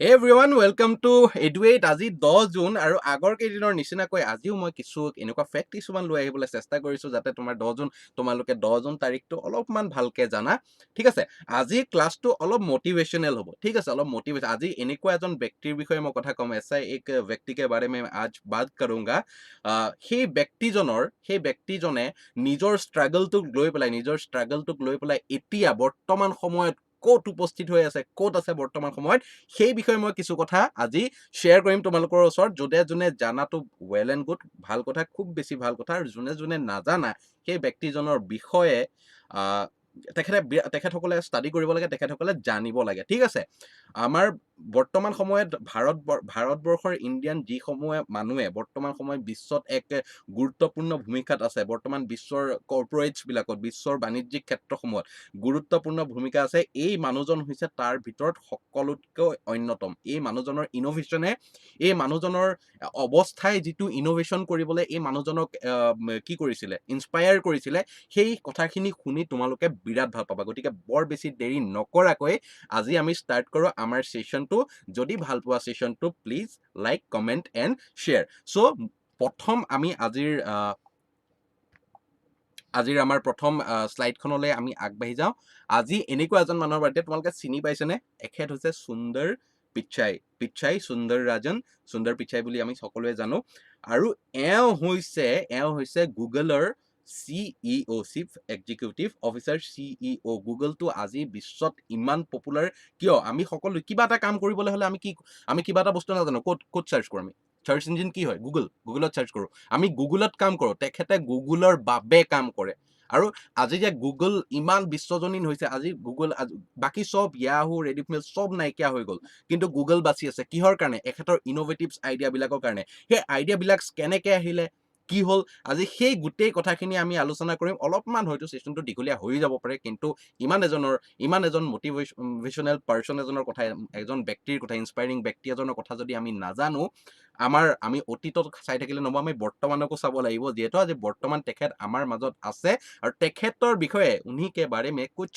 Hey everyone, welcome to Eduate. আজি 10 June আৰু আগৰ কেইদিনৰ নিচিনাকৈ আজিও মই কিছু এনেকুৱা ফেক্ট কিছুমান লৈ আহিবলৈ চেষ্টা কৰিছো যাতে তোমাৰ 10 জুন তোমালোকে 10 জুন তাৰিখটো অলপমান ভালকে জানা ঠিক আছে আজি ক্লাছটো অলপ মোটিভেশনেল হ'ব ঠিক আছে অলপ মোটিভেট আজি এনেকুৱা এজন ব্যক্তিৰ বিষয়ে মই কথা কম এসা এক ব্যক্তি के बारे में आज बात करूंगा সেই ব্যক্তিজনে নিজৰ ষ্ট্ৰাগলটোক লৈ পেলাই এতিয়া বৰ্তমান সময়ত ক'ত উপস্থিত হৈ আছে ক'ত আছে বৰ্তমান সময়ত সেই বিষয়ে মই কিছু কথা আজি শেয়াৰ কৰিম তোমালোকৰ ওচৰত যোনে জানাটো ওয়েল এন্ড গুড ভাল কথা খুব বেছি ভাল কথা আৰু যোনে নাজানা সেই ব্যক্তিজনৰ বিষয়ে তেখেতসকলে ষ্টাডি কৰিব লাগে তেখেতসকলে জানিব লাগে ঠিক আছে আমাৰ বৰ্তমান সময়ত ভাৰতবৰ্ষৰ ইণ্ডিয়ান যিসমূহে মানুহে বৰ্তমান সময়ত বিশ্বত এক গুৰুত্বপূৰ্ণ ভূমিকাত আছে বৰ্তমান বিশ্বৰ কৰ্পোৰেটছ বিলাকত বিশ্বৰ বাণিজ্যিক ক্ষেত্ৰসমূহত গুৰুত্বপূৰ্ণ ভূমিকা আছে এই মানুহজন হৈছে তাৰ ভিতৰত সকলোতকৈ অন্যতম এই মানুহজনৰ ইনোভেশনে এই মানুহজনৰ অৱস্থায় যিটো ইনোভেশন কৰিবলৈ এই মানুহজনক কি কৰিছিলে ইনস্পায়াৰ কৰিছিলে সেই কথাখিনি শুনি তোমালোকে বিৰাট ভাল পাবা গতিকে বৰ বেছি দেৰি নকৰাকৈ আজি আমি স্টাৰ্ট কৰো আমাৰ সেশনটো যদি ভাল পোৱা সেশনটো please like comment and share so প্ৰথম আমি আজিৰ আমাৰ প্ৰথম স্লাইডখনলৈ আমি আগবাঢ়ি যাওঁ আজি এনেকুৱা এজন মানুহৰ বাৰে তোমালোকে চিনি পাইছেনে এখেত হৈছে সুন্দৰ পিচাই বুলি আমি সকলোৱে জানো আৰু এওঁ হৈছে গুগলৰ CEO chief executive officer CEO গুগলটো আজি বিশ্বত ইমান পপুলাৰ কিয় আমি সকলো কিবা এটা কাম কৰিবলৈ হলে আমি কিবা এটা বস্তু নাজানো ক'ত সাৰ্চ কৰো আমি সাৰ্চ ইঞ্জিন কি হয় গুগলত সাৰ্চ কৰো আমি গুগলত কাম কৰো তেখেতে গুগলৰ বাবে কাম কৰে আৰু আজি যে গুগল ইমান বিশ্বজনীন হৈছে আজি গুগল বাকি সব ইয়াহু ৰেডিফমেল সব নাইকিয়া হৈ গ'ল কিন্তু গুগল বাছি আছে কিহৰ কাৰণে এখেতৰ ইনোভেটিভছ আইডিয়া বিলাকৰ কাৰণে সেই আইডিয়া বিলাক কেনেকৈ আহিলে কি হল আজি সেই গোটেই কথাখিনি আমি আলোচনা কৰিম অলপমান হয়তো সেশনটো দীঘলীয়া হৈ যাব পাৰে কিন্তু ইমান এজন মোটিভেশনেল পাৰ্সন এজনৰ কথা এজন ব্যক্তিৰ কথা ইনস্পায়াৰিং ব্যক্তি এজনৰ কথা যদি আমি নাজানো আমি অতীতত চাই থাকিলে নহব আমি বৰ্তমানকো চাব লাগিব যেহেতু আজি বৰ্তমান তেখেত আমাৰ মাজত আছে और तेखेतर বিষয়ে उन्हीं के बारे में कुछ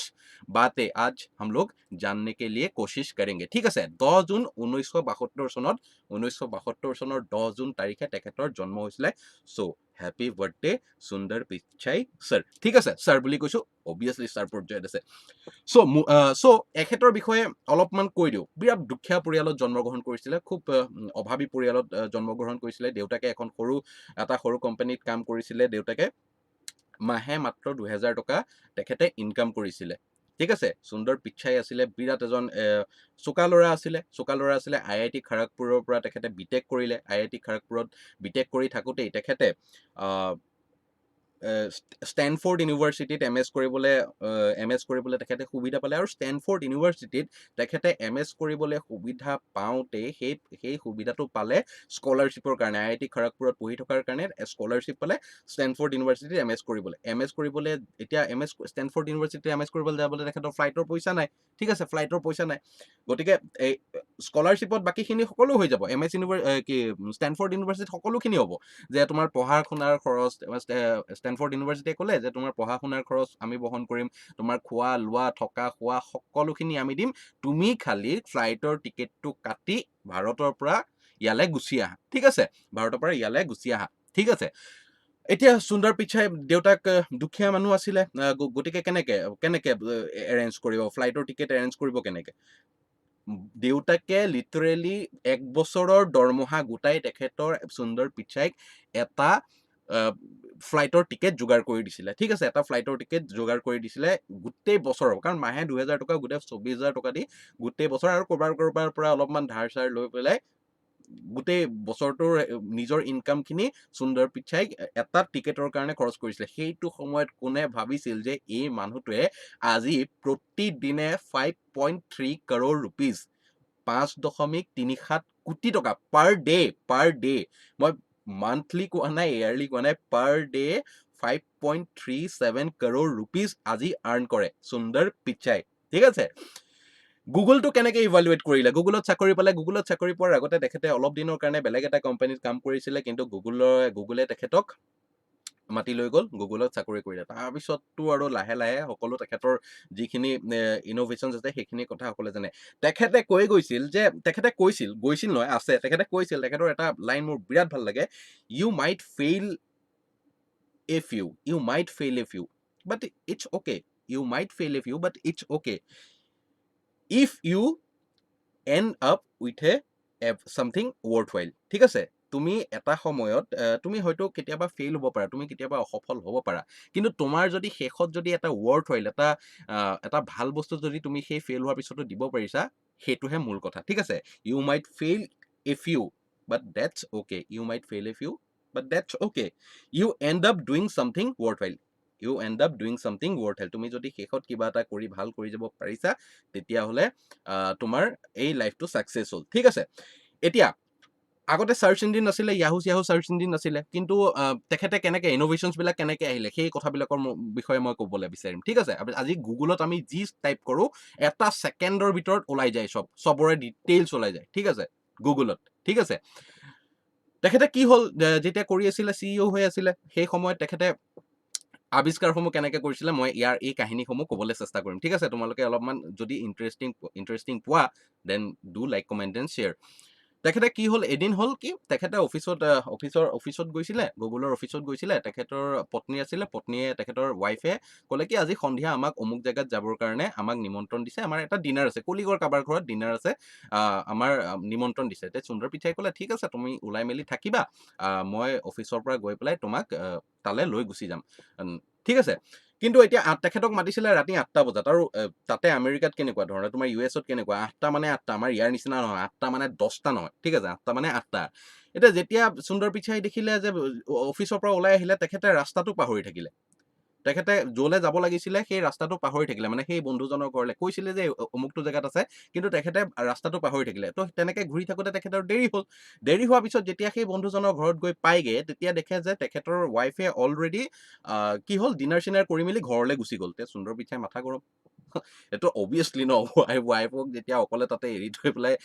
बातें आज हम लोग जानने के लिए कोशिश करेंगे ठीक আছে 10 জুন 1972 চনত 1972 চনৰ 10 জুন তাৰিখে তেখেতৰ জন্ম হৈছিলে সো হ্যাপি বাৰ্থডে সুন্দৰ পিচাই স্যাৰ ঠিক আছে স্যাৰ বুলি কৈছো অবিয়াসলি স্যাৰ পৰ্যায়ত আছে সো এখেতৰ বিষয়ে অলপমান কৈ দিও বিৰাট দুখীয়া পৰিয়ালত জন্মগ্ৰহণ কৰিছিলে খুব অভাৱী পৰিয়ালত জন্মগ্ৰহণ কৰিছিলে দেউতাকে এখন এটা সৰু কোম্পানীত কাম কৰিছিলে দেউতাকে মাহে মাত্ৰ 2000 টকা তেখেতে ইনকাম কৰিছিলে ঠিক আছে সুন্দৰ পিচাই আছিলে বিৰাট এজন চোকা ল'ৰা আছিলে আইআইটি খড়গপুৰৰ পৰা তেখেতে বিটেক কৰিলে আইআইটি খড়গপুৰত বিটেক কৰি থাকোতেই তেখেতে ষ্টেনফৰ্ড ইউনিভাৰ্চিটিত এমএছ কৰিবলৈ তেখেতে সুবিধা পালে আৰু ষ্টেনফৰ্ড ইউনিভাৰ্চিটিত তেখেতে এমএছ কৰিবলৈ সুবিধা পাওঁতে সেই সুবিধাটো পালে স্কলাৰশ্বিপৰ কাৰণে আইআইটি খড়গপুৰত পঢ়ি থকাৰ কাৰণে স্কলাৰশ্বিপ পালে ষ্টেনফৰ্ড ইউনিভাৰ্চিটিত এমএছ কৰিবলৈ এতিয়া ষ্টেনফৰ্ড ইউনিভাৰ্চিটিত এমএছ কৰিবলৈ যাবলৈ তেখেতৰ ফ্লাইটৰ পইচা নাই ঠিক আছে ফ্লাইটৰ পইচা নাই গতিকে এই স্কলাৰশ্বিপত বাকিখিনি সকলো হৈ যাব ষ্টেনফৰ্ড ইউনিভাৰ্চিটিত সকলোখিনি হ'ব যে তোমাৰ পঢ়া শুনাৰ খৰচ ষ্টেনফৰ্ড ইউনিভাৰ্চিটিয়ে ক'লে যে তোমাৰ পঢ়া শুনাৰ খৰচ আমি বহন কৰিম তোমাৰ খোৱা লোৱা থকা খোৱা সকলোখিনি আমি দিম তুমি খালি ফ্লাইটৰ টিকেটটো কাটি ভাৰতৰ পৰা ইয়ালে গুচি আহা ঠিক আছে ভাৰতৰ পৰা ইয়ালে গুচি আহা ঠিক আছে এতিয়া সুন্দৰ পিচাই দেউতাক দুখীয়া মানুহ আছিলে গতিকে কেনেকে এৰেঞ্জ কৰিব ফ্লাইটৰ টিকেট এৰেঞ্জ কৰিব কেনেকে দেউতাকে লিটাৰেলি 1 বছৰৰ দৰমহা গোটাই তেখেতৰ সুন্দৰ পিচাইক এটা ফ্লাইটৰ টিকেট যোগাৰ কৰি দিছিলে ঠিক আছে এটা ফ্লাইটৰ টিকেট যোগাৰ কৰি দিছিলে গোটেই বছৰৰ কাৰণ মাহে 2000 টকা গোটেই 24000 টকা দি গোটেই বছৰ আৰু কৰবাৰ পৰা অলপমান ধাৰ চাৰ লৈ পেলাই গোটেই বছৰটোৰ নিজৰ ইনকাম খিনি সুন্দৰ পিচাইক এটা টিকেটৰ কাৰণে খৰচ কৰিছিলে সেইটো সময়ত কোনে ভাবিছিল যে এই মানুহটোৱে আজি প্ৰতিদিনে 5.3 crore rupees 5.37 কোটি টকা পাৰ ডে মই monthly কোৱা নাই ইয়াৰলি কোৱা নাই পাৰ ডে 5.37 crore rupees আজি আৰ্ন কৰে সুন্দৰ পিচাই ঠিক আছে গুগলটো কেনেকৈ ইভালুৱেট কৰিলে গুগলত চাকৰি পালে গুগলত চাকৰি পোৱাৰ আগতে তেখেতে অলপ দিনৰ কাৰণে বেলেগ এটা কোম্পানীত কাম কৰিছিলে কিন্তু গুগলে তেখেতক মাতি লৈ গ'ল, গুগলত চাকৰি কৰিলে। তাৰপিছততো আৰু লাহে লাহে সকলো তেখেতৰ যিখিনি ইন'ভেশ্যনছ আছে সেইখিনি কথা সকলোৱে জানে। তেখেতে কৈ গৈছিল যে তেখেতে কৈছিল, গৈছিল নহয় আছে, তেখেতে কৈছিল, তেখেতৰ এটা লাইন মোৰ বিৰাট ভাল লাগে, "You might fail a few, you might fail a few, but it's okay. You might fail a few, but it's okay. If you end up with something worthwhile." ঠিক আছে? তুমি এটা সময়ত তুমি হয়তো কেতিয়াবা ফেইল হ'ব পাৰা, তুমি কেতিয়াবা অসফল হ'ব পাৰা। কিন্তু তোমাৰ যদি শেষত যদি এটা worthwhile এটা ভাল বস্তু যদি তুমি সেই ফেইল হোৱাৰ পিছতো দিব পাৰিছা, সেইটোহে মূল কথা। ঠিক আছে? You might fail a few, but that's okay. You might fail a few, but that's okay. You end up doing something worthwhile. You end up doing something worthwhile. তুমি যদি শেষত কিবা এটা কৰি ভাল কৰি যাব পাৰিছা, তেতিয়াহ'লে তোমাৰ এই লাইফটো ছাকচেছ হ'ল। ঠিক আছে? এতিয়া আগতে চাৰ্চ ইঞ্জিন নাছিলে, য়াহু চাৰ্চ ইঞ্জিন নাছিলে। কিন্তু তেখেতে কেনেকে ইন'ভেশ্যনছ বিলাক কেনেকে আহিলে সেই কথাবিলাকৰ বিষয়ে মই ক'বলৈ বিচাৰিম। ঠিক আছে? আজি গুগলত আমি যি টাইপ কৰোঁ, এটা ছেকেণ্ডৰ ভিতৰত ওলাই যায় চবৰে ডিটেইলছ ওলাই যায়। ঠিক আছে? গুগলত। ঠিক আছে? তেখেতে কি হ'ল, যেতিয়া কৰি আছিলে, CEO হৈ আছিলে, সেই সময়ত তেখেতে আৱিষ্কাৰসমূহ কেনেকে কৰিছিলে, মই ইয়াৰ এই কাহিনীসমূহ ক'বলৈ চেষ্টা কৰিম। ঠিক আছে? তোমালোকে অলপমান যদি ইণ্টাৰেষ্টিং পোৱা, then do like, comment and share. তেখেতে কি হ'ল, এদিন হ'ল কি, তেখেতে অফিচত গৈছিলে, গুগলৰ অফিচত গৈছিলে, তেখেতৰ পত্নী আছিলে, পত্নীয়ে তেখেতৰ ৱাইফে ক'লে কি, আজি সন্ধিয়া আমাক অমুক জেগাত যাবৰ কাৰণে আমাক নিমন্ত্ৰণ দিছে, আমাৰ এটা ডিনাৰ আছে, কলিগৰ কাৰোবাৰ ঘৰত ডিনাৰ আছে, আমাৰ নিমন্ত্ৰণ দিছে। তেতিয়া সুন্দৰ পিচাই ক'লে, ঠিক আছে তুমি ওলাই মেলি থাকিবা, মই অফিচৰ পৰা গৈ পেলাই তোমাক তালৈ লৈ গুচি যাম। ঠিক আছে? কিন্তু এতিয়া তেখেতক মাতিছিলে ৰাতি 8টা বজাত, আৰু তাতে আমেৰিকাত কেনেকুৱা ধৰণৰ, তোমাৰ US-ত কেনেকুৱা, 8টা মানে 8টা, আমাৰ ইয়াৰ নিচিনা নহয়, 8টা মানে 10টা নহয়। ঠিক আছে? 8টা মানে 8টা। এতিয়া যেতিয়া সুন্দৰ পিচাই দেখিলে যে অফিচৰ পৰা ওলাই আহিলে, তেখেতে ৰাস্তাটো পাহৰি থাকিলে। তেখেতে য'লৈ যাব লাগিছিলে সেই ৰাস্তাটো পাহৰি থাকিলে, মানে সেই বন্ধুজনৰ ঘৰলৈ কৈছিলে যে অমুকটো জেগাত আছে, কিন্তু তেখেতে ৰাস্তাটো পাহৰি থাকিলে। তো তেনেকে ঘূৰি থাকোঁতে তেখেতৰ দেৰি হ'ল। দেৰি হোৱাৰ পিছত যেতিয়া সেই বন্ধুজনৰ ঘৰত গৈ পায়গে, তেতিয়া দেখে যে তেখেতৰ ৱাইফে অলৰেডি কি হ'ল, ডিনাৰ চিনাৰ কৰি মেলি ঘৰলৈ গুচি গ'ল। তে সুন্দৰ পিচাই মাথা গৰম। এইটো অবভিয়াছলি ন, ৱাইফক যেতিয়া অকলে তাতে এৰি থৈ পেলাই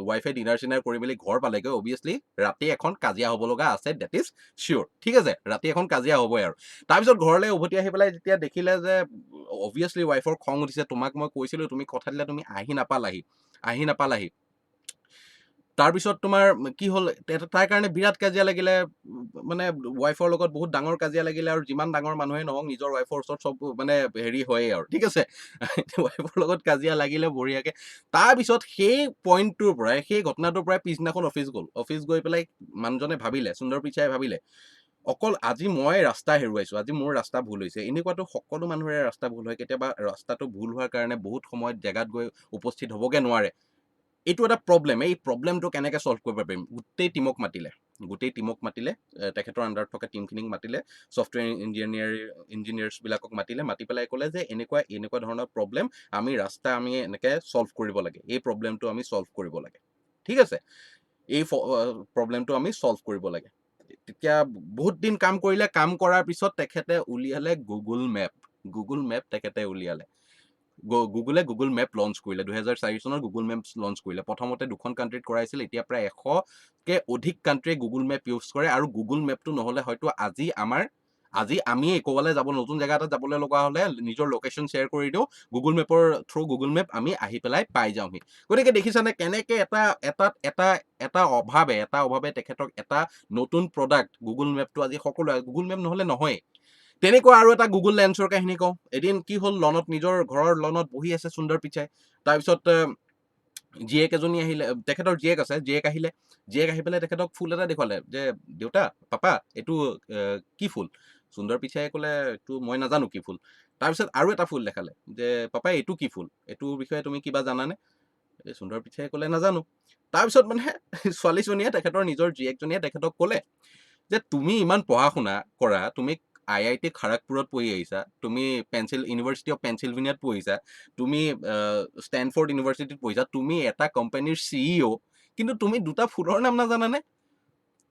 ৱাইফে ডিনাৰ চিনাৰ কৰি মেলি ঘৰ পালেগৈ, অবভিয়াছলি ৰাতি এখন কাজিয়া হ'ব লগা আছে, ডেট ইজ চিয়'ৰ। ঠিক আছে? ৰাতি এখন কাজিয়া হ'বই আৰু। তাৰপিছত ঘৰলৈ উভতি আহি পেলাই যেতিয়া দেখিলে যে অবভিয়াছলি ৱাইফৰ খং উঠিছে, তোমাক মই কৈছিলোঁ, তুমি কথা দিলে, তুমি আহি নাপালাহি। তাৰপিছত তোমাৰ কি হ'ল, তাইৰ কাৰণে বিৰাট কাজিয়া লাগিলে, মানে ৱাইফৰ লগত বহুত ডাঙৰ কাজিয়া লাগিলে, আৰু যিমান ডাঙৰ মানুহে নহওক নিজৰ ৱাইফৰ ওচৰত চব মানে হেৰি হয়েই আৰু। ঠিক আছে? ৱাইফৰ লগত কাজিয়া লাগিলে বঢ়িয়াকে। তাৰপিছত সেই পইণ্টটোৰ পৰাই, সেই ঘটনাটোৰ পৰাই পিছদিনাখন অফিচ গৈ পেলাই মানুহজনে ভাবিলে, সুন্দৰ পিচাই ভাবিলে, অকল আজি মই ৰাস্তা হেৰুৱাইছো, আজি মোৰ ৰাস্তা ভুল হৈছে। এনেকুৱাতো সকলো মানুহৰে ৰাস্তা ভুল হয়। কেতিয়াবা ৰাস্তাটো ভুল হোৱাৰ কাৰণে বহুত সময়ত জেগাত গৈ উপস্থিত হ'বগে নোৱাৰে। এইটো এটা প্ৰব্লেম। এই প্ৰব্লেমটো কেনেকে ছল্ভ কৰিব পাৰিম? গোটেই টিমক মাতিলে, তেখেতৰ আণ্ডাৰত থকা টিমখিনিক মাতিলে, ছফ্টৱেৰ ইঞ্জিনিয়াৰ্ছবিলাকক মাতি পেলাই ক'লে যে এনেকুৱা ধৰণৰ প্ৰব্লেম, আমি এনেকে ছল্ভ কৰিব লাগে। এই প্ৰব্লেমটো আমি ছল্ভ কৰিব লাগে। ঠিক আছে? এই প্ৰব্লেমটো আমি ছল্ভ কৰিব লাগে। তেতিয়া বহুত দিন কাম কৰিলে, কাম কৰাৰ পিছত তেখেতে উলিয়ালে গুগল মেপ তেখেতে উলিয়ালে। গুগল মেপ লঞ্চ কৰিলে। 2004 চনত গুগল মেপ লঞ্চ কৰিলে। প্ৰথমতে 2খন কাণ্ট্ৰিত কৰাইছিল, এতিয়া প্ৰায় 100কে অধিক কাণ্ট্ৰিয়ে গুগল মেপ ইউজ কৰে, আৰু গুগল মেপটো নহ'লে হয়তো আজি আমি ক'বালৈ নতুন জেগা এটাত যাবলৈ লগা হ'লে নিজৰ লোকেশ্যন শ্বেয়াৰ কৰি দিওঁ, গুগল মেপ আমি আহি পেলাই পাই যাওঁহি। গতিকে দেখিছানে কেনেকে এটা অভাৱে তেখেতক এটা নতুন প্ৰডাক্ট, গুগল মেপটো আজি গুগল মেপ নহ'লে নহয়েই। তেনেকুৱা আৰু এটা গুগল লেন্সৰ কাহিনী কওঁ। এদিন কি হ'ল, নিজৰ ঘৰৰ লনত বহি আছে সুন্দৰ পিচাই। তাৰপিছত জীয়েক এজনী আহিলে, তেখেতৰ জীয়েক আছে, জীয়েক আহি পেলাই তেখেতক ফুল এটা দেখুৱালে যে, দেউতা, পাপা, এইটো কি ফুল? সুন্দৰ পিচাই ক'লে, এইটো মই নাজানো কি ফুল। তাৰপিছত আৰু এটা ফুল দেখালে যে, পাপা এইটো কি ফুল? এইটোৰ বিষয়ে তুমি কিবা জানানে? সুন্দৰ পিচাই ক'লে, নাজানো। তাৰপিছত মানে ছোৱালীজনীয়ে, তেখেতৰ নিজৰ জীয়েকজনীয়ে তেখেতক ক'লে যে, তুমি ইমান পঢ়া শুনা কৰা, তুমি IIT খড়গপুৰত পঢ়ি আহিছা, তুমি ইউনিভাৰ্চিটি অফ পেনচিলভেনিয়াত পঢ়িছা, তুমি ষ্টেনফৰ্ড ইউনিভাৰ্চিটিত পঢ়িছা, তুমি এটা কোম্পানীৰ CEO, কিন্তু তুমি দুটা ফুলৰ নাম নাজানানে?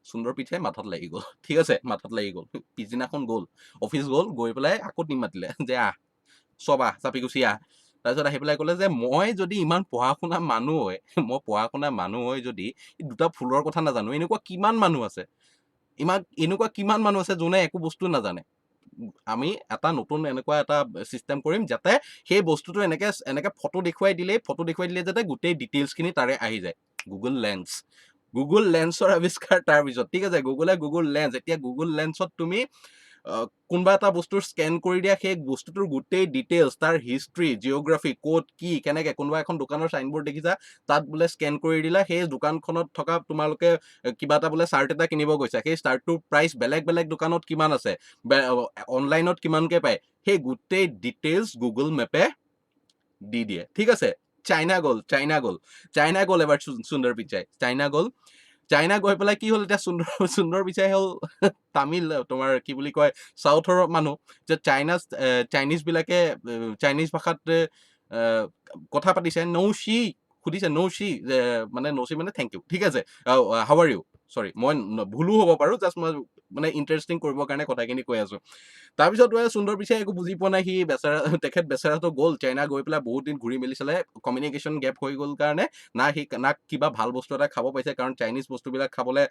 সুন্দৰ পিচাই মাথাত লাগি গ'ল। ঠিক আছে? মাথাত লাগি গ'ল। পিছদিনাখন অফিচ গৈ পেলাই আকৌ টিম মাতিলে যে, চব চাপি গুচি আহ। তাৰপিছত আহি পেলাই ক'লে যে, মই যদি ইমান পঢ়া শুনা মানুহ হয় যদি দুটা ফুলৰ কথা নাজানো, এনেকুৱা কিমান মানুহ আছে। ইমান এনেকুৱা কিমান মানুহ আছে যোনে একো বস্তু নাজানে। আমি এটা নতুন এনেকুৱা এটা চিষ্টেম কৰিম যাতে সেই বস্তুটো এনেকে ফটো দেখুৱাই দিলে যাতে গোটেই ডিটেইলছখিনি তাৰে আহি যায়। গুগল লেন্সৰ আৱিষ্কাৰ তাৰ পিছত, ঠিক আছে, গুগল লেন্স। এতিয়া গুগল লেন্সত তুমি কোনোবা এটা বস্তুৰ স্কেন কৰি দিয়া, সেই বস্তুটোৰ গোটেই ডিটেইলছ, তাৰ হিষ্ট্ৰী, জিঅ'গ্ৰাফি, ক'ত কি কেনেকে, কোনোবা এখন দোকানৰ চাইনবোৰ্ড দেখিছা, তাত বোলে স্কেন কৰি দিলা, সেই দোকানখনত থকা তোমালোকে কিবা এটা বোলে চাৰ্ট এটা কিনিব গৈছা, সেই চাৰ্টটোৰ প্ৰাইচ বেলেগ বেলেগ দোকানত কিমান আছে, অনলাইনত কিমানকে পায়, সেই গোটেই ডিটেইলছ গুগল মেপে দি দিয়ে, ঠিক আছে। চাইনা গ'ল এবাৰ সুন্দৰ পিচাই, চাইনা গৈ পেলাই কি হ'ল, এতিয়া সুন্দৰ পিচাই হ'ল তামিল, তোমাৰ কি বুলি কয়, চাউথৰ মানুহ, যে চাইনিজ বিলাকে চাইনিজ ভাষাত কথা পাতিছে, সুধিছে নৌশি, মানে নৌশি মানে থেংক ইউ, ঠিক আছে, হাউ আৰ ইউ, চৰি মই ভুলো হ'ব পাৰো, জাষ্ট মই মানে ইণ্টাৰেষ্টিং কৰিবৰ কাৰণে কথাখিনি কৈ আছো। তাৰপিছত সুন্দৰ পিচাই একো বুজি পোৱা নাই, সি তেখেত বেচেৰাটো গ'ল চাইনা, গৈ পেলাই বহুত দিন ঘূৰি মেলি চালে, কমিউনিকেশ্যন গেপ হৈ গ'ল কাৰণে না কিবা ভাল বস্তু এটা খাব পাইছে, কাৰণ চাইনিজ বস্তুবিলাক খাবলে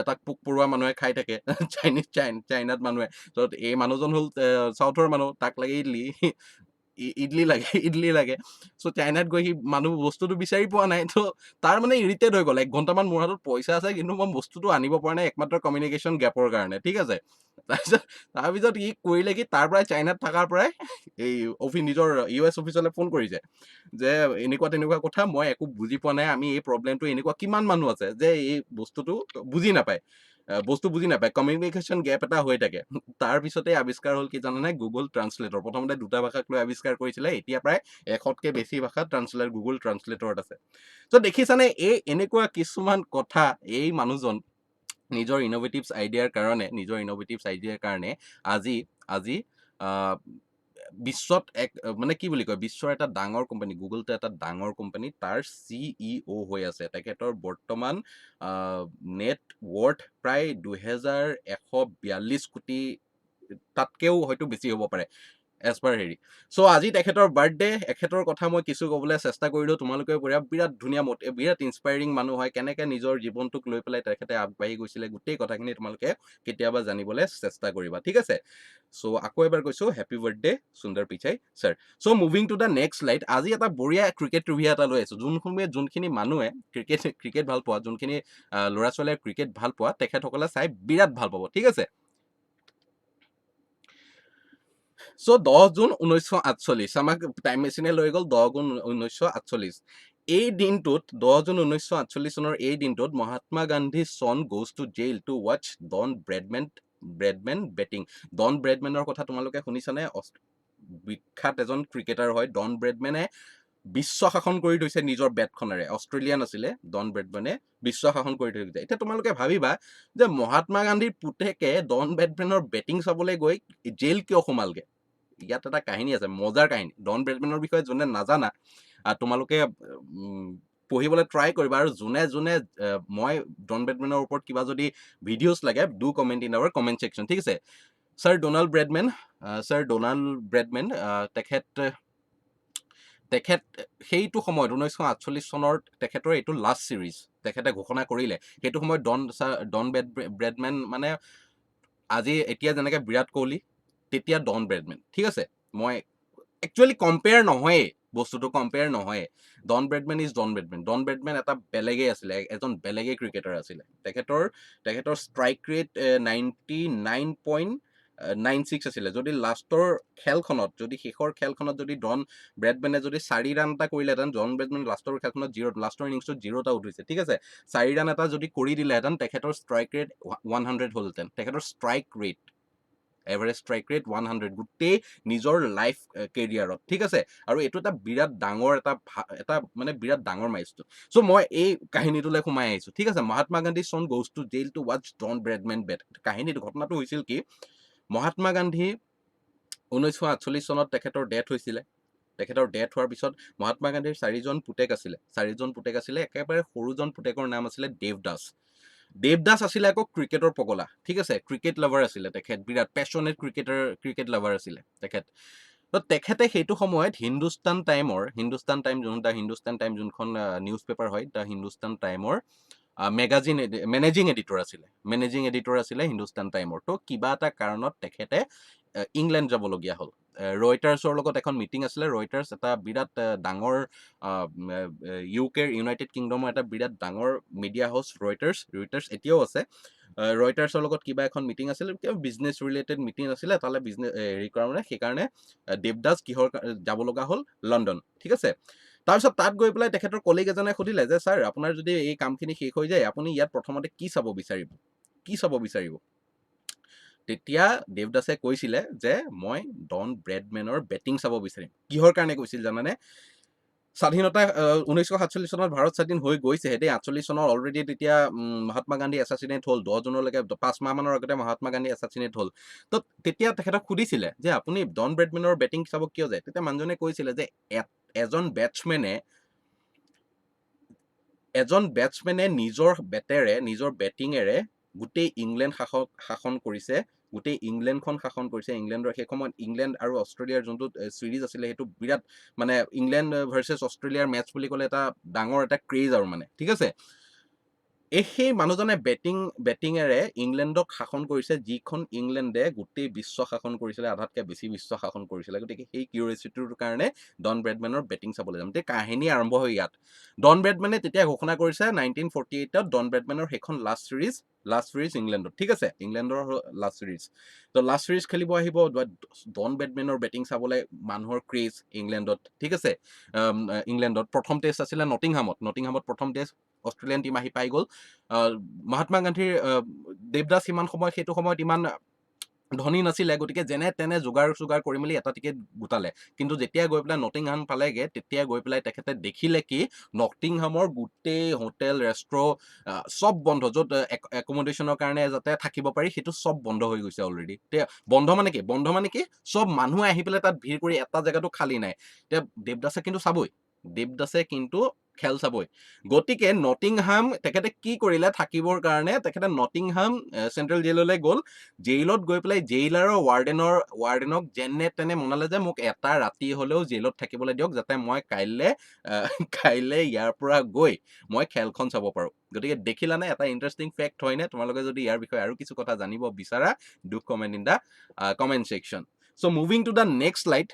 তাক পোক পৰুৱা মানুহে খাই থাকে চাইনাত মানুহে। ত' এই মানুহজন হ'ল চাউথৰ মানুহ, তাক লাগে ইডলি লাগে। চ' চাইনাত গৈ সি মানুহ বস্তুটো বিচাৰি পোৱা নাই, ত' তাৰ মানে ইৰিটেট হৈ গ'ল, 1 ঘণ্টামান মোৰ হাতত পইচা আছে কিন্তু মই বস্তুটো আনিব পৰা নাই, একমাত্ৰ কমিউনিকেশ্যন গেপৰ কাৰণে, ঠিক আছে। তাৰপিছত ই কৰিলে কি, তাৰ পৰাই চাইনাত থকাৰ পৰাই এই নিজৰ US অফিচলৈ ফোন কৰিছে যে এনেকুৱা তেনেকুৱা কথা, মই একো বুজি পোৱা নাই, আমি এই প্ৰব্লেমটো, এনেকুৱা কিমান মানুহ আছে যে এই বস্তুটো বুজি নাপায়, কমিউনিকেশ্যন গেপ এটা হৈ থাকে। তাৰপিছতে আৱিষ্কাৰ হ'ল কি জানানে, গুগল ট্ৰান্সলেটৰ। প্ৰথমতে 2টা ভাষাক লৈ আৱিষ্কাৰ কৰিছিলে, এতিয়া প্ৰায় 100তকে বেছি ভাষাত গুগল ট্ৰান্সলেটৰত আছে। ত' দেখিছানে, এনেকুৱা কিছুমান কথা, এই মানুহজন নিজৰ ইন'ভেটিভছ আইডিয়াৰ কাৰণে আজি বিশ্বত মানে কি বুলি কয়, বিশ্বৰ এটা ডাঙৰ কোম্পানী, গুগলটো এটা ডাঙৰ কোম্পানী, তাৰ CEO হৈ আছে। তেখেতৰ বৰ্তমান নেট ৱৰ্থ প্ৰায় 2142 কোটি, তাতকেও হয়তো বেছি হ'ব পাৰে এজ পাৰ হেৰি। চ' আজি তেখেতৰ বাৰ্থডে, এখেতৰ কথা মই কিছু ক'বলৈ চেষ্টা কৰিলোঁ, তোমালোকে বিৰাট ধুনীয়া বিৰাট ইনস্পায়াৰিং মানুহ হয়, কেনেকে নিজৰ জীৱনটোক লৈ পেলাই তেখেতে আগবাঢ়ি গৈছিলে, গোটেই কথাখিনি তোমালোকে কেতিয়াবা জানিবলৈ চেষ্টা কৰিবা, ঠিক আছে। চ' আকৌ এবাৰ কৈছো, হেপী বাৰ্থডে সুন্দৰ পিচাই sir. So' moving to the next slide, আজি এটা বঢ়িয়া ক্ৰিকেট ট্ৰিভিয়া এটা লৈ আছো, যোনখিনি মানুহে ক্ৰিকেট ভাল পোৱা, যোনখিনি ল'ৰা ছোৱালীয়ে ক্ৰিকেট ভাল পোৱা, তেখেতসকলে চাই বিৰাট ভাল পাব, ঠিক আছে। চ' 10 জুন 1948, আমাক টাইম মেচিনে লৈ গ'ল 10 জুন 1948। এই দিনটোত 10 জুন 1948 চনৰ এই দিনটোত মহাত্মা গান্ধী চন goes to jail to watch Don Bradman batting. Don ব্ৰেডমেনৰ কথা তোমালোকে শুনিছানে? বিখ্যাত এজন ক্ৰিকেটাৰ হয় ডন ব্ৰেডমেনে, বিশ্ব শাসন কৰি থৈছে নিজৰ বেটখনেৰে। অষ্ট্ৰেলিয়ান আছিলে ডন ব্ৰেডমেনে, বিশ্ব শাসন কৰি থৈছে। এতিয়া তোমালোকে ভাবিবা যে মহাত্মা গান্ধীৰ পুতেকে ডন ব্ৰেডমেনৰ বেটিং চাবলৈ গৈ জেইল কিয় সোমালগে? ইয়াত এটা কাহিনী আছে, মজাৰ কাহিনী। ডন ব্ৰেডমেনৰ বিষয়ে যোনে নাজানা, তোমালোকে পঢ়িবলৈ ট্ৰাই কৰিবা, আৰু যোনে মই ডন ব্ৰেডমেনৰ ওপৰত কিবা যদি ভিডিঅ'ছ লাগে, do comment in our comment section, ঠিক আছে। ছাৰ ডনাল্ড ব্ৰেডমেন, তেখেত সেইটো সময়ত 1948 চনৰ তেখেতৰ এইটো লাষ্ট ছিৰিজ তেখেতে ঘোষণা কৰিলে। সেইটো সময়ত ডন ব্ৰেডমেন মানে এতিয়া যেনেকে বিৰাট কোহলি, তেতিয়া ডন ব্ৰেডমেন, ঠিক আছে। মই একচুৱেলি কম্পেয়াৰ নহয়ে, বস্তুটো কম্পেয়াৰ নহয়ে। Don Bradman is Don Bradman. Don Bradman এটা বেলেগেই আছিলে, এজন বেলেগেই ক্ৰিকেটাৰ আছিলে। তেখেতৰ ষ্ট্ৰাইক ৰেট 99.96 আছিলে। যদি শেষৰ খেলখনত যদি ডন ব্ৰেডমেনে যদি 4 ৰান এটা কৰিলেহেঁতেন, ডন ব্ৰেডমেন লাষ্টৰ ইনিংছটোত 0টা উঠিছে, ঠিক আছে। 4 ৰান এটা যদি কৰি দিলেহেঁতেন, তেখেতৰ ষ্ট্ৰাইক ৰেট 100 হ'লহেঁতেন। তেখেতৰ এভাৰেজ ষ্ট্ৰাইক ৰেট 100 গোটেই নিজৰ লাইফ কেৰিয়াৰত, ঠিক আছে। আৰু এইটো এটা বিৰাট ডাঙৰ মানে বিৰাট ডাঙৰ মাইলষ্টন। চ' মই এই কাহিনীটোলৈ সোমাই আহিছো, ঠিক আছে। মহাত্মা গান্ধী চন goes to jail to watch Don Bradman bat. ঘটনাটো হৈছিল কি, মহাত্মা গান্ধী 1948 চনত তেখেতৰ ডেথ হৈছিলে। তেখেতৰ ডেথ হোৱাৰ পিছত মহাত্মা গান্ধীৰ 4জন পুতেক আছিলে। একেবাৰে সৰুজন পুতেকৰ নাম আছিলে দেৱদাস আছিলে আকৌ ক্ৰিকেটৰ পগলা, ঠিক আছে। ক্ৰিকেট লাভাৰ আছিলে তেখেত, বিৰাট পেচনেট ক্ৰিকেট লাভাৰ আছিলে তেখেত। তেখেতে সেইটো সময়ত হিন্দুস্তান টাইম যোনখন নিউজ পেপাৰ হয়, দ্য হিন্দুস্তান টাইমৰ মেনেজিং এডিটৰ আছিলে হিন্দুস্তান টাইমৰ। তো কিবা এটা কাৰণত তেখেতে ইংলেণ্ড যাবলগীয়া হ'ল। ৰয়টাৰ্ছৰ লগত এখন মিটিং আছিলে। ৰয়টাৰ্ছ এটা বিৰাট ডাঙৰ ইউকেৰ ইউনাইটেড কিংডমৰ এটা বিৰাট ডাঙৰ মিডিয়া হাউচ ৰয়টাৰ্ছ এতিয়াও আছে। ৰয়টাৰ্ছৰ লগত কিবা এখন মিটিং আছিলে, বিজনেছ ৰিলেটেড মিটিং আছিলে। তালৈ হেৰি কাৰণে সেইকাৰণে দেৱদাস যাব লগা হ'ল লণ্ডন, ঠিক আছে। তাৰপিছত তাত গৈ পেলাই তেখেতৰ কলিগ এজনে সুধিলে যে ছাৰ আপোনাৰ যদি এই কামখিনি শেষ হৈ যায় আপুনি ইয়াত প্ৰথমতে কি চাব বিচাৰিব। তেতিয়া দেৱদাসে কৈছিলে যে মই ডন ব্ৰেডমেনৰ বেটিং চাব বিচাৰিম। কিহৰ কাৰণে কৈছিল জানানে? স্বাধীনতা 1947 চনত ভাৰত স্বাধীন হৈ গৈছেহে দেই। 48 চনত অলৰেডি তেতিয়া মহাত্মা গান্ধী এছাচিনেট হ'ল। 10 জুনলৈকে 5 মাহ মানৰ আগতে মহাত্মা গান্ধী এছাচিনেট হ'ল। তো তেতিয়া তেখেতক সুধিছিলে যে আপুনি ডন ব্ৰেডমেনৰ বেটিং চাব কিয় যায়? তেতিয়া মানুহজনে কৈছিলে যে এজন বেটছমেনে নিজৰ বেটেৰে নিজৰ বেটিঙেৰে গোটেই ইংলেণ্ড শাসন কৰিছে, গোটেই ইংলেণ্ডখন শাসন কৰিছে। ইংলেণ্ডৰ সেই সময়ত ইংলেণ্ড আৰু অষ্ট্ৰেলিয়াৰ যোনটো চিৰিজ আছিলে সেইটো বিৰাট মানে ইংলেণ্ড ভাৰ্চেছ অষ্ট্ৰেলিয়াৰ মেটচ বুলি ক'লে এটা ডাঙৰ এটা ক্ৰেজ আৰু মানে, ঠিক আছে। সেই মানুহজনে বেটিঙেৰে ইংলেণ্ডক শাসন কৰিছে, যিখন ইংলেণ্ডে গোটেই বিশ্ব শাসন কৰিছিলে, আধাতকৈ বেছি বিশ্ব শাসন কৰিছিলে। গতিকে সেই কিউৰিচিটিৰ কাৰণে ডন ব্ৰেডমেনৰ বেটিং চাবলৈ যাম। তেতিয়া কাহিনী আৰম্ভ হয় ইয়াত। ডন ব্ৰেডমেনে তেতিয়া ঘোষণা কৰিছে 1948ত ডন ব্ৰেডমেনৰ সেইখন লাষ্ট চিৰিজ ইংলেণ্ডত, ঠিক আছে। ইংলেণ্ডৰ লাষ্ট চিৰিজ। তো লাষ্ট চিৰিজ খেলিব আহিব ডন ব্ৰেডমেনৰ বেটিং চাবলৈ মানুহৰ ক্ৰেজ ইংলেণ্ডত, ঠিক আছে। ইংলেণ্ডত প্ৰথম টেষ্ট আছিলে নটিংহামত প্ৰথম টেষ্ট অষ্ট্ৰেলিয়ান টিম আহি পাই গ'ল। মহাত্মা গান্ধীৰ দেৱদাস সেইটো সময়ত ইমান ধনী নাছিলে, গতিকে যেনে তেনে যোগাৰ কৰি মেলি এটা টিকেট গোটালে। কিন্তু যেতিয়া গৈ পেলাই নটিংহাম পালেগে তেতিয়া গৈ পেলাই তেখেতে দেখিলে কি নটিংহামৰ গোটেই হোটেল ৰেষ্ট্ৰ চব বন্ধ, য'ত একমডেশ্যনৰ কাৰণে যাতে থাকিব পাৰি সেইটো চব বন্ধ হৈ গৈছে অলৰেডি। বন্ধ মানে কি চব মানুহ আহি পেলাই তাত ভিৰ কৰি এটা জেগাটো খালী নাই। এতিয়া দেৱদাসে কিন্তু খেল চাবই। গতিকে নটিংহাম তেখেতে কি কৰিলে থাকিবৰ কাৰণে তেখেতে নটিংহাম চেণ্ট্ৰেল জেইললৈ গ'ল। জেইলত গৈ পেলাই জেইলাৰৰ ৱাৰ্ডেনক যেনে তেনে মনালে যে মোক এটা ৰাতি হ'লেও জেইলত থাকিবলৈ দিয়ক যাতে মই কাইলৈ ইয়াৰ পৰা গৈ মই খেলখন চাব পাৰোঁ। গতিকে দেখিলানে এটা ইণ্টাৰেষ্টিং ফেক্ট হয়নে? তোমালোকে যদি ইয়াৰ বিষয়ে আৰু কিছু কথা জানিব বিচাৰা do comment in the comment section. So moving to the next slide,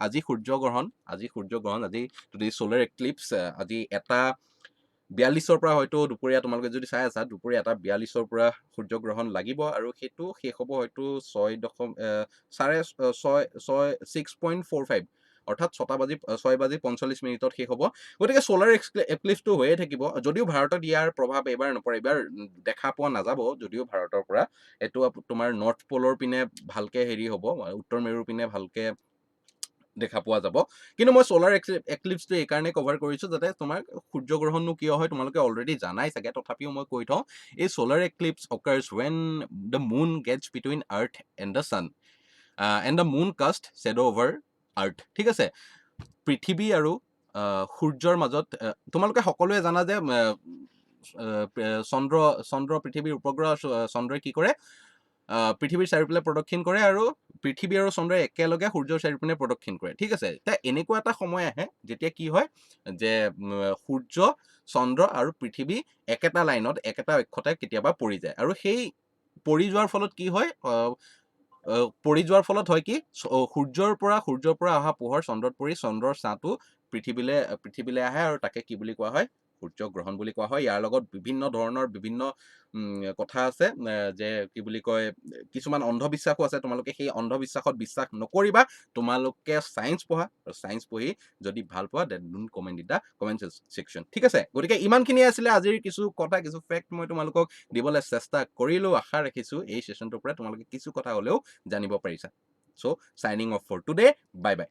আজি সূৰ্যগ্ৰহণ, আজি যদি solar eclipse আজি 1:42 পৰা হয়তো দুপৰীয়া তোমালোকে যদি চাই আছা দুপৰীয়া 1:42 পৰা সূৰ্যগ্ৰহণ লাগিব আৰু সেইটো শেষ হ'ব হয়তো 6.45 অৰ্থাৎ 6:45 শেষ হ'ব। গতিকে সোলাৰ এক্লিপছটো হৈয়ে থাকিব। যদিও ভাৰতত ইয়াৰ প্ৰভাৱ এইবাৰ নপৰে, এইবাৰ দেখা পোৱা নাযাব যদিও ভাৰতৰ পৰা। এইটো তোমাৰ নৰ্থ পলৰ পিনে ভালকে হেৰি হ'ব, উত্তৰ মেৰুৰ পিনে ভালকে দেখা পোৱা যাব। কিন্তু মই সোলাৰ এক্লিপছটো এইকাৰণে কভাৰ কৰিছোঁ যাতে তোমাৰ সূৰ্যগ্ৰহণনো কিয় হয় তোমালোকে অলৰেডি জানাই চাগে, তথাপিও মই কৈ থওঁ। এই solar eclipse occurs when the moon gets between earth and the sun and the moon casts shadow over earth, ঠিক আছে। পৃথিৱী আৰু সূৰ্যৰ মাজত তোমালোকে সকলোৱে জানা যে চন্দ্ৰ পৃথিৱীৰ উপগ্ৰহ চন্দ্ৰই কি কৰে, পৃথিৱীৰ চাৰিওফালে প্ৰদক্ষিণ কৰে আৰু পৃথিৱী আৰু চন্দ্ৰই একেলগে সূৰ্যৰ চাৰিওপিনে প্ৰদক্ষিণ কৰে, ঠিক আছে। এতিয়া এনেকুৱা এটা সময় আহে যেতিয়া কি হয় যে সূৰ্য চন্দ্ৰ আৰু পৃথিৱী একেটা লাইনত একেটা অক্ষতে কেতিয়াবা পৰি যায়। আৰু সেই পৰি যোৱাৰ ফলত কি হয়, কি সূৰ্যৰ পৰা অহা পোহৰ চন্দ্ৰত পৰি চন্দ্ৰৰ ছাঁটো পৃথিৱীলৈ আহে আৰু তাকে কি বুলি কোৱা হয়, সূৰ্যগ্ৰহণ বুলি কোৱা হয়। ইয়াৰ লগত বিভিন্ন ধৰণৰ কথা আছে যে কি বুলি কয়, কিছুমান অন্ধবিশ্বাসো আছে। তোমালোকে সেই অন্ধবিশ্বাসত বিশ্বাস নকৰিবা, তোমালোকে চায়েন্স পঢ়া আৰু চায়েন্স পঢ়ি যদি ভাল পোৱা then don't comment in the comment section, ঠিক আছে। গতিকে ইমানখিনিয়ে আছিলে আজিৰ কিছু ফেক্ট মই তোমালোকক দিবলৈ চেষ্টা কৰিলোঁ। আশা ৰাখিছোঁ এই ছেশ্যনটোৰ পৰা তোমালোকে কিছু কথা হ'লেও জানিব পাৰিছা। So' signing off for today, bye by.